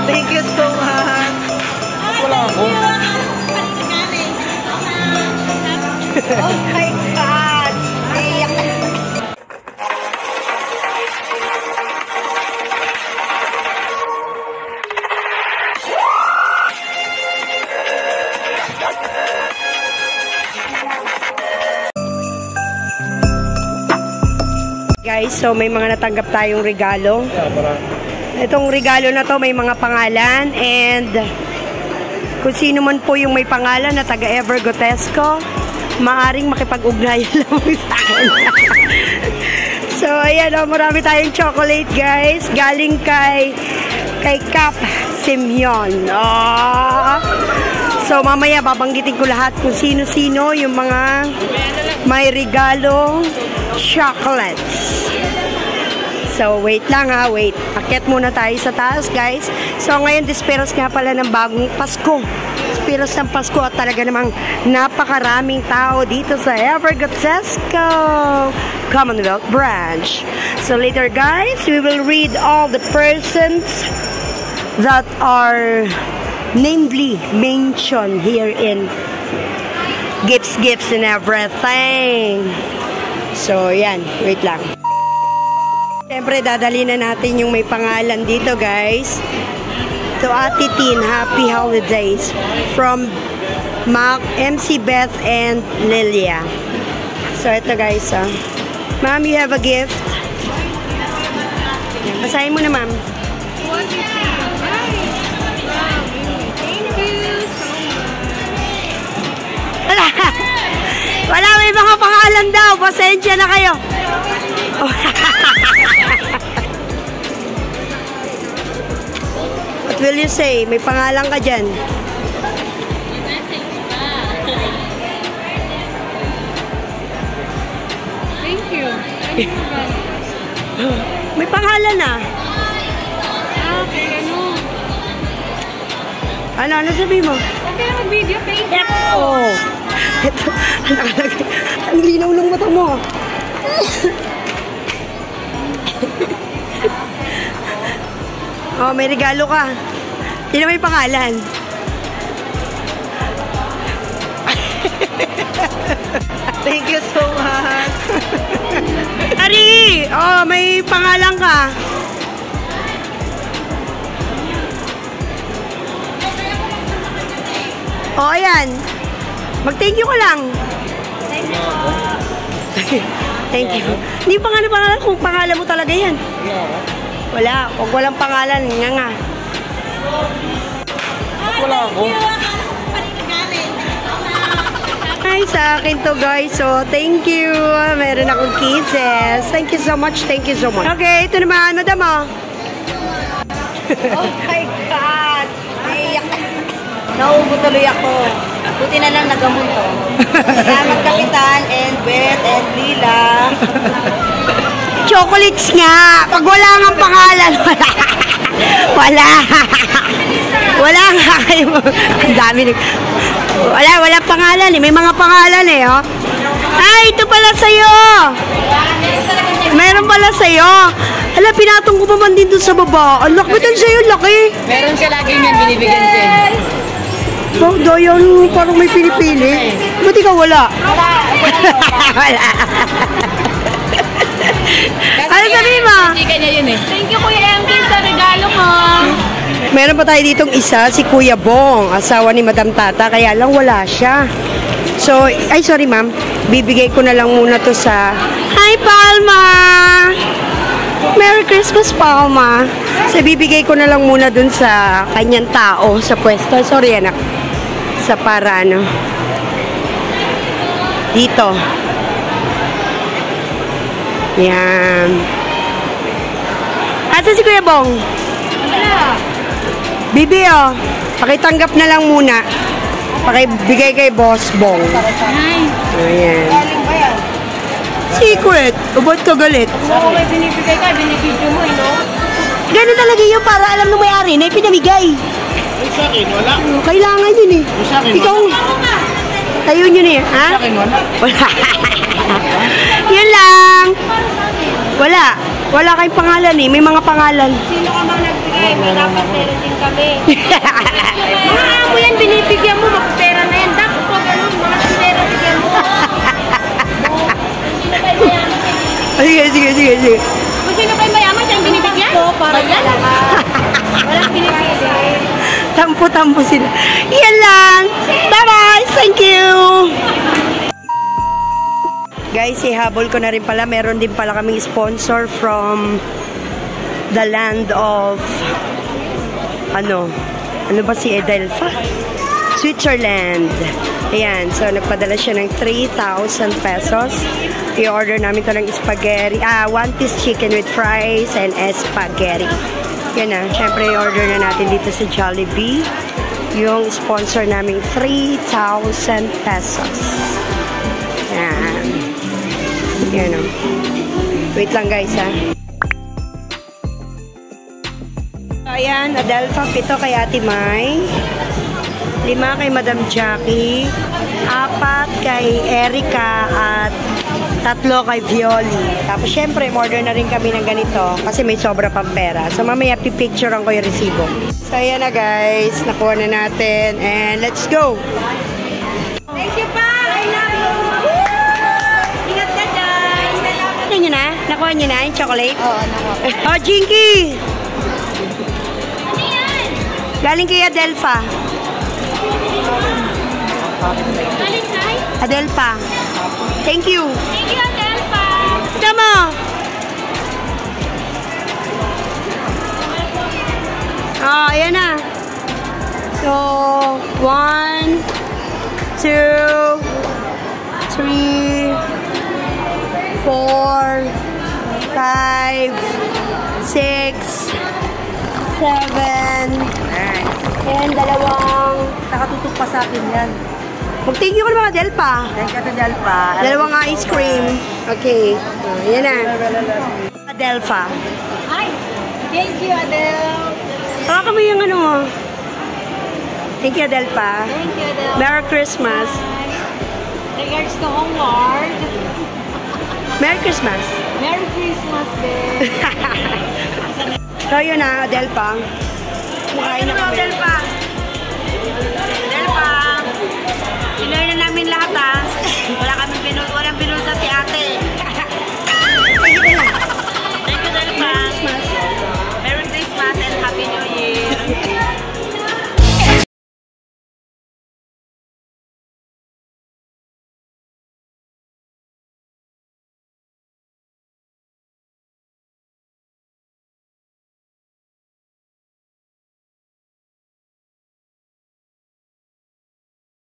Thank you so much. Wala ako. Oh my God. Guys, so may mga natanggap tayong regalo. Itong regalo na to may mga pangalan, and kung sino man po yung may pangalan na taga Ever Gotesco, maaring makipag-ugnayan lang sa akin. So ayan, marami tayong chocolate guys, galing kay Cap Simeon. So mamaya babanggitin ko lahat kung sino-sino yung mga may regalong chocolates. So, wait lang ha, wait. Akyat muna tayo sa taas, guys. So, ngayon, disperos nga pala ng bagong Pasko. Disperos ng Pasko at talaga namang napakaraming tao dito sa Ever Gotesco Commonwealth Branch. So, later, guys, we will read all the persons that are namely mentioned here in gifts and everything. So, yan. Wait lang. Siyempre, dadali na natin yung may pangalan dito, guys. To Ate Tin, Happy Holidays. From MC Beth and Lilia. So, ito guys, Ma'am, you have a gift. Basahin mo na, ma'am. Wala, may mga pangalan daw. Pasensya na kayo. What will you say? May pangalan ka dyan. Thank you. May pangalan na. Okay, Ano sabi mo? Okay, mag-video. Thank you. Oh. Ito, ang linaw ng mata mo. Oh, may regalo ka. Sino may pangalan? Thank you so much. Ari! Oh, may pangalan ka. Oh, ayan. Mag-thank you ka lang. Thank you. Hindi pa nga na pangalan kung pangalan mo talaga yan. Wala. Huwag walang pangalan. Nga. Wala ako. Ay, sa akin to guys. So, thank you. Meron akong kisses. Thank you so much. Thank you so much. Okay, ito naman. Madam, oh. Oh my God. Naiyak. Nauubo tuloy ako. Buti na lang nagamon to. Salamat Kapitan and Beth and Lila. Chocolates nga. Pag wala nga pangalan, wala. Wala nga kayo. Ang dami. Wala pangalan eh. May mga pangalan eh, oh. Ay, ito pala sa'yo. Mayroon pala sa'yo. Hala, pinatong ko pa man din doon sa baba. Ang laki din sa'yo, laki. Meron siya lagi niyan, binibigyan siya. Oh, doon parang may pinipili. Ba't ikaw wala? Wala. Ano sabihin mo? Hindi niya yun eh. Thank you, Kuya MK, sa regalo mo. Meron pa tayo ditong isa, si Kuya Bong, asawa ni Madam Tata, kaya lang wala siya. So, ay sorry ma'am, bibigay ko na lang muna to sa... Hi Palma! Merry Christmas Palma! So, bibigay ko na lang muna dun sa kanyang tao sa pwesto. Sorry anak. Sa para ano. Dito. Yan. Asa si Kuya Bong? Wala. Bibi, oh. Pakitanggap na lang muna. Pakibigay kay Boss Bong. Hi. Ayan. Secret. O ba't ka galit? Kung may binibigay ka, binibidyo mo, no? Ganun talaga yun para alam ng may-ari na ipinamigay. Sa akin, wala. Kailangan yun eh. Sa akin, Ikaw, ayun yun eh. Ha? Sa akin, wala. Wala. Yun lang. Wala. Wala kayong pangalan eh. May mga pangalan. Sino ka mang nagbigay? May dapat meron din kami. Mga mo yan, binibigyan mo, makapera na yan. Dapat po ganun, mga pera bigyan mo. Sino kayo mayaman? Sige. Kung sino kayo mayaman, siyang binibigyan? Para sa lahat. Walang binibigyan. Tampo sila. Yan lang. Bye-bye. Thank you. Guys, ihabol ko na rin pala. Meron din pala kaming sponsor from the land of ano ba si Edelfa? Switzerland. Ayan. So, nagpadala siya ng 3,000 pesos. I-order namin to ng spaghetti. One-piece chicken with fries and spaghetti. Yan na. Siyempre, i-order na natin dito sa Jollibee. Yung sponsor namin 3,000 pesos. Yan. Yan o. Wait lang guys ha. So, ayan. Adelfa, 7 kay Ate Mai. 5 kay Madam Jackie. 4 kay Erica. At 3 kay Violi. Tapos syempre, order na rin kami ng ganito. Kasi may sobra pang pera. So mamaya pipicturean ko yung resibo. So ayan na guys. Nakuha na natin. And let's go! Thank you pa! I love you! Ingat ka dyan! Nakuha nyo na? Nakuha nyo na yung chocolate? Oo, nakuha. Oh, Jinky! Ano yan? Galing kay Adelfa. Galing kay? Adelfa. Thank you. Thank you, Adelfa! Tama! Oh, ayan na. So, 1, 2, 3, 4, 5, 6, 7, and 2. Nakatutok pa sa akin yan. Mag-thank you ko naman, Adelfa. Thank you, Adelfa. 2 ice cream. Okay. Yan na. Adelfa. Hi! Thank you, Adel! Baka kami yung ano mo. Thank you, Adelfa. Thank you, Adel! Merry Christmas. Regards to homeward. Merry Christmas. Merry Christmas, babe! So, yun na, Adelfa. Kumakain na kami. Adelfa. Pinoy na namin lahat ha. Walang pinulsa si ate. Thank you, Adelfa. Merry Christmas and Happy New Year.